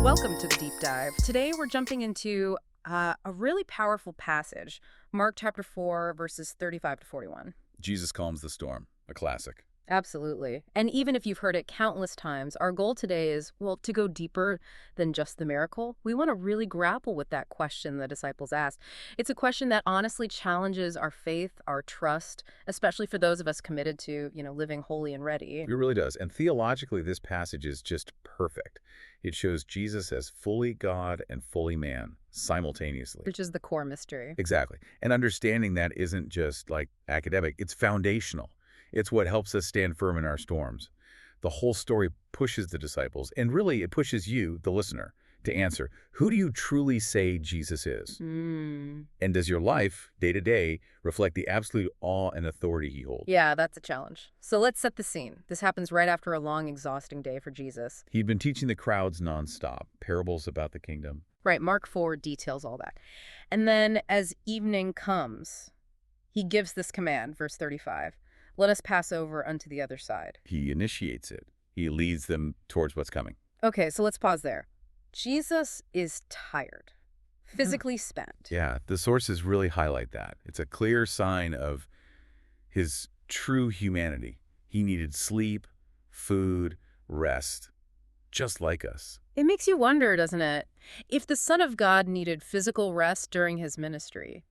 Welcome to the Deep Dive. Today we're jumping into a really powerful passage, Mark chapter 4, verses 35 to 41. Jesus calms the storm, a classic. Absolutely. And even if you've heard it countless times, our goal today is, well, to go deeper than just the miracle. We want to really grapple with that question the disciples asked. It's a question that honestly challenges our faith, our trust, especially for those of us committed to, living holy and ready. It really does. And theologically, this passage is just perfect. It shows Jesus as fully God and fully man simultaneously. Which is the core mystery. Exactly. And understanding that isn't just like academic, it's foundational. It's what helps us stand firm in our storms. The whole story pushes the disciples, and really it pushes you, the listener, to answer, who do you truly say Jesus is? And does your life, day to day, reflect the absolute awe and authority he holds? Yeah, that's a challenge. So let's set the scene. This happens right after a long, exhausting day for Jesus. He'd been teaching the crowds nonstop, parables about the kingdom. Right, Mark 4 details all that. And then as evening comes, he gives this command, verse 35. Let us pass over unto the other side. He initiates it. He leads them towards what's coming. Okay, so let's pause there. Jesus is tired, physically spent. Yeah, the sources really highlight that. It's a clear sign of his true humanity. He needed sleep, food, rest, just like us. It makes you wonder, doesn't it? If the Son of God needed physical rest during his ministry,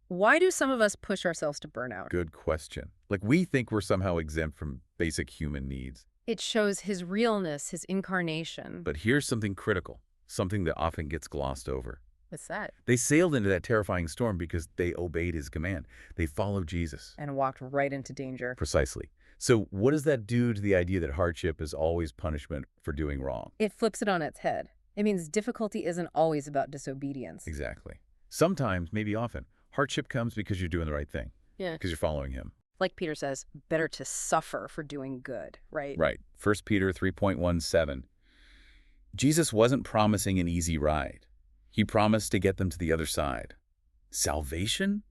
why do some of us push ourselves to burnout? Good question. Like, we think we're somehow exempt from basic human needs. It shows his realness, his incarnation. But here's something critical, something that often gets glossed over. What's that? They sailed into that terrifying storm because they obeyed his command. They followed Jesus. And walked right into danger. Precisely. So what does that do to the idea that hardship is always punishment for doing wrong? It flips it on its head. It means difficulty isn't always about disobedience. Exactly. Sometimes, maybe often, hardship comes because you're doing the right thing. Yeah. Because you're following him. Like Peter says, better to suffer for doing good, right? Right. 1 Peter 3.17. Jesus wasn't promising an easy ride. He promised to get them to the other side. Salvation?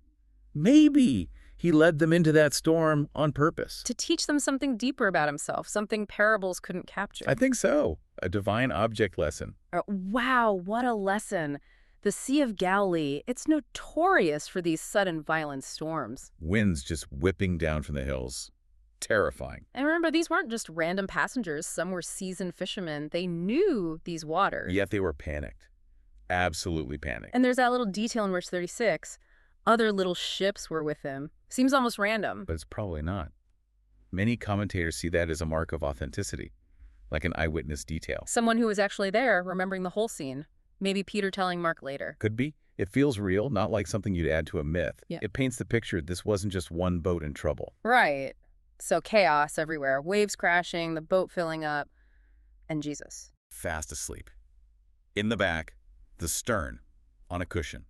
Maybe. He led them into that storm on purpose. To teach them something deeper about himself, something parables couldn't capture. I think so. A divine object lesson. Wow, what a lesson. The Sea of Galilee, it's notorious for these sudden violent storms. Winds just whipping down from the hills. Terrifying. And remember, these weren't just random passengers. Some were seasoned fishermen. They knew these waters. Yet they were panicked. Absolutely panicked. And there's that little detail in verse 36. Other little ships were with him. Seems almost random. But it's probably not. Many commentators see that as a mark of authenticity, like an eyewitness detail. Someone who was actually there, remembering the whole scene. Maybe Peter telling Mark later. Could be. It feels real, not like something you'd add to a myth. Yeah. It paints the picture this wasn't just one boat in trouble. Right. So chaos everywhere. Waves crashing, the boat filling up, and Jesus. Fast asleep. In the back, the stern, on a cushion.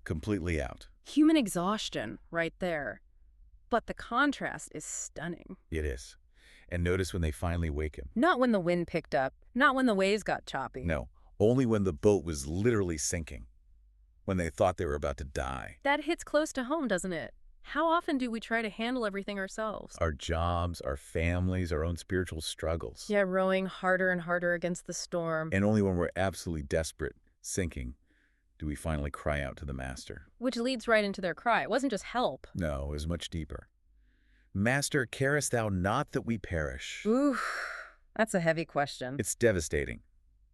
Completely out. Human exhaustion right there. But the contrast is stunning. It is. And notice when they finally wake him. Not when the wind picked up. Not when the waves got choppy. No. Only when the boat was literally sinking, when they thought they were about to die. That hits close to home, doesn't it? How often do we try to handle everything ourselves? Our jobs, our families, our own spiritual struggles. Yeah, rowing harder and harder against the storm. And only when we're absolutely desperate, sinking, do we finally cry out to the Master. Which leads right into their cry. It wasn't just help. No, it was much deeper. Master, carest thou not that we perish? Ooh, that's a heavy question. It's devastating.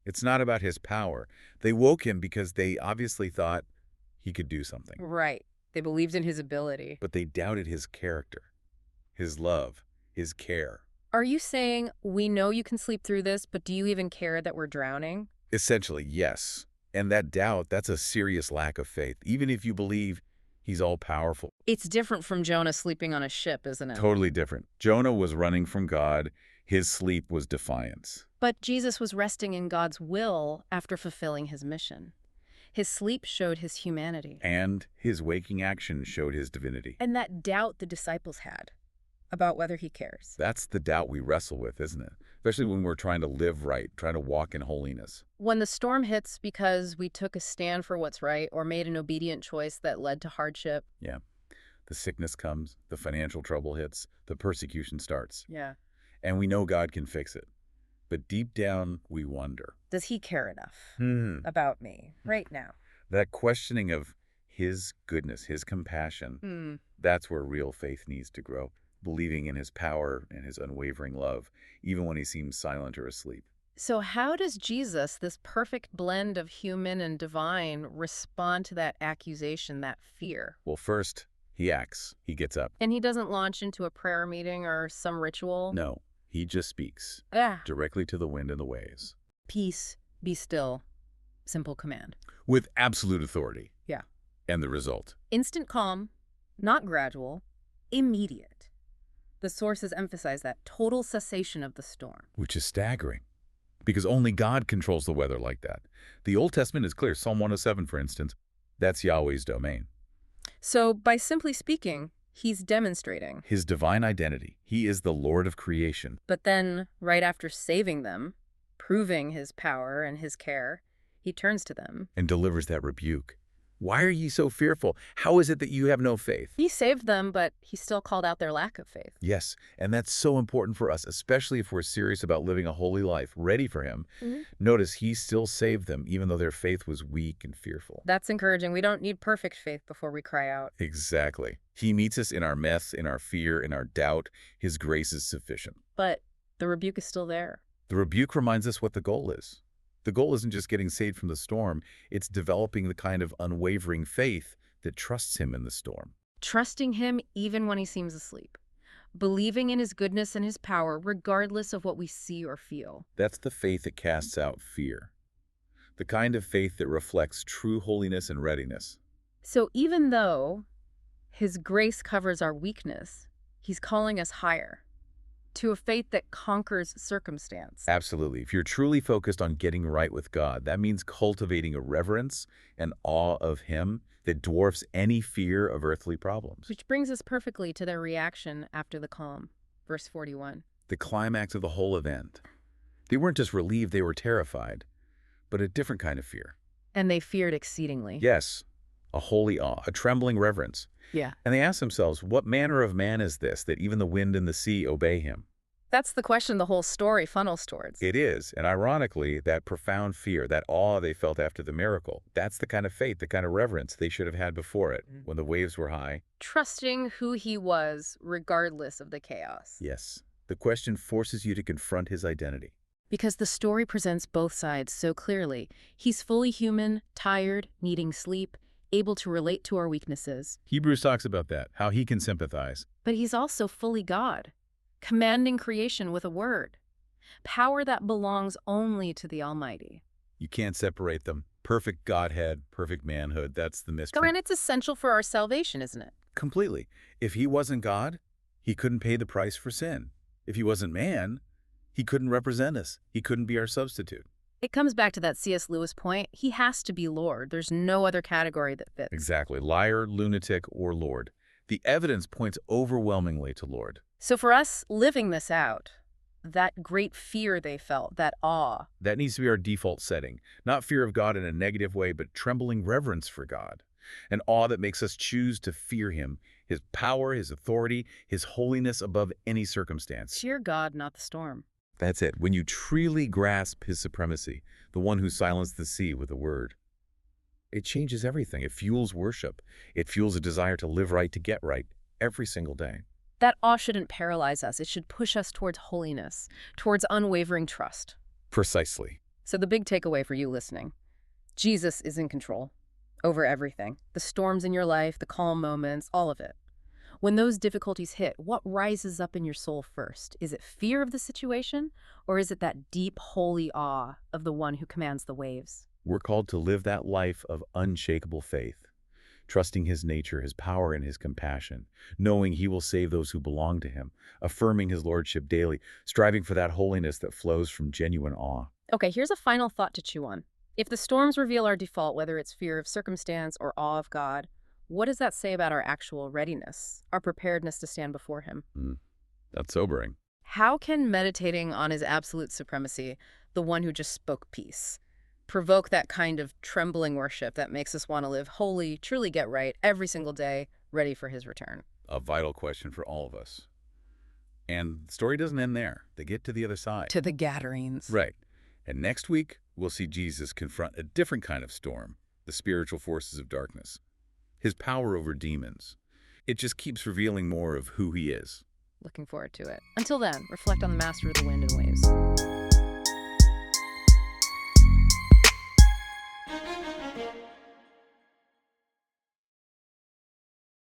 It's not about his power. They woke him because they obviously thought he could do something. Right. They believed in his ability. But they doubted his character, his love, his care. Are you saying, we know you can sleep through this, but do you even care that we're drowning? Essentially, yes. And that doubt, that's a serious lack of faith, even if you believe he's all-powerful. It's different from Jonah sleeping on a ship, isn't it? Totally different. Jonah was running from God. His sleep was defiance. But Jesus was resting in God's will after fulfilling his mission. His sleep showed his humanity. And his waking action showed his divinity. And that doubt the disciples had about whether he cares. That's the doubt we wrestle with, isn't it? Especially when we're trying to live right, trying to walk in holiness. When the storm hits because we took a stand for what's right or made an obedient choice that led to hardship. Yeah. The sickness comes, the financial trouble hits, the persecution starts. Yeah. And we know God can fix it. But deep down, we wonder. Does he care enough Hmm. about me right now? That questioning of his goodness, his compassion, Hmm. that's where real faith needs to grow. Believing in his power and his unwavering love, even when he seems silent or asleep. So how does Jesus, this perfect blend of human and divine, respond to that accusation, that fear? Well, first, he acts. He gets up. And he doesn't launch into a prayer meeting or some ritual? No, he just speaks Ah, directly to the wind and the waves. peace, be still. Simple command. With absolute authority. Yeah. And the result. Instant calm, not gradual, immediate. The sources emphasize that total cessation of the storm. Which is staggering. Because only God controls the weather like that. The Old Testament is clear. Psalm 107, for instance, that's Yahweh's domain. So by simply speaking, he's demonstrating. His divine identity. He is the Lord of creation. But then, right after saving them, proving his power and his care, he turns to them. And delivers that rebuke. Why are ye so fearful? How is it that you have no faith? He saved them, but he still called out their lack of faith. Yes, and that's so important for us, especially if we're serious about living a holy life, ready for him. Notice he still saved them, even though their faith was weak and fearful. That's encouraging. We don't need perfect faith before we cry out. Exactly. He meets us in our mess, in our fear, in our doubt. His grace is sufficient. But the rebuke is still there. The rebuke reminds us what the goal is. The goal isn't just getting saved from the storm, it's developing the kind of unwavering faith that trusts him in the storm. Trusting him even when he seems asleep. Believing in his goodness and his power regardless of what we see or feel. That's the faith that casts out fear. The kind of faith that reflects true holiness and readiness. So even though his grace covers our weakness, he's calling us higher, to a faith that conquers circumstance. Absolutely. If you're truly focused on getting right with God, that means cultivating a reverence and awe of him that dwarfs any fear of earthly problems. Which brings us perfectly to their reaction after the calm. Verse 41. The climax of the whole event. They weren't just relieved, they were terrified, but a different kind of fear. And they feared exceedingly. Yes, a holy awe, a trembling reverence. Yeah. And they asked themselves, what manner of man is this, that even the wind and the sea obey him? That's the question the whole story funnels towards. It is, and ironically, that profound fear, that awe they felt after the miracle, that's the kind of faith, the kind of reverence they should have had before it, when the waves were high. Trusting who he was regardless of the chaos. Yes, the question forces you to confront his identity. Because the story presents both sides so clearly. He's fully human, tired, needing sleep, able to relate to our weaknesses. Hebrews talks about that, how he can sympathize. But he's also fully God, commanding creation with a word. Power that belongs only to the Almighty. You can't separate them. Perfect Godhead, perfect manhood, that's the mystery. And it's essential for our salvation, isn't it? Completely. If he wasn't God, he couldn't pay the price for sin. If he wasn't man, he couldn't represent us. He couldn't be our substitute. It comes back to that C.S. Lewis point. He has to be Lord. There's no other category that fits. Exactly. Liar, lunatic, or Lord. The evidence points overwhelmingly to Lord. So for us, living this out, that great fear they felt, that awe. That needs to be our default setting. Not fear of God in a negative way, but trembling reverence for God. An awe that makes us choose to fear him, his power, his authority, his holiness above any circumstance. Fear God, not the storm. That's it. When you truly grasp his supremacy, the one who silenced the sea with a word, it changes everything. It fuels worship. It fuels a desire to live right, to get right, every single day. That awe shouldn't paralyze us. It should push us towards holiness, towards unwavering trust. Precisely. So the big takeaway for you listening, Jesus is in control over everything. The storms in your life, the calm moments, all of it. When those difficulties hit, what rises up in your soul first? Is it fear of the situation, or is it that deep, holy awe of the one who commands the waves? We're called to live that life of unshakable faith, trusting his nature, his power, and his compassion, knowing he will save those who belong to him, affirming his lordship daily, striving for that holiness that flows from genuine awe. Okay, here's a final thought to chew on. If the storms reveal our default, whether it's fear of circumstance or awe of God, what does that say about our actual readiness, our preparedness to stand before him? That's sobering. How can meditating on his absolute supremacy, the one who just spoke peace, provoke that kind of trembling worship that makes us want to live holy, truly get right every single day, ready for his return? A vital question for all of us. And the story doesn't end there. They get to the other side. To the Gadarenes. Right. And next week, we'll see Jesus confront a different kind of storm, the spiritual forces of darkness, his power over demons. It just keeps revealing more of who he is. Looking forward to it. Until then, reflect on the master of the wind and waves.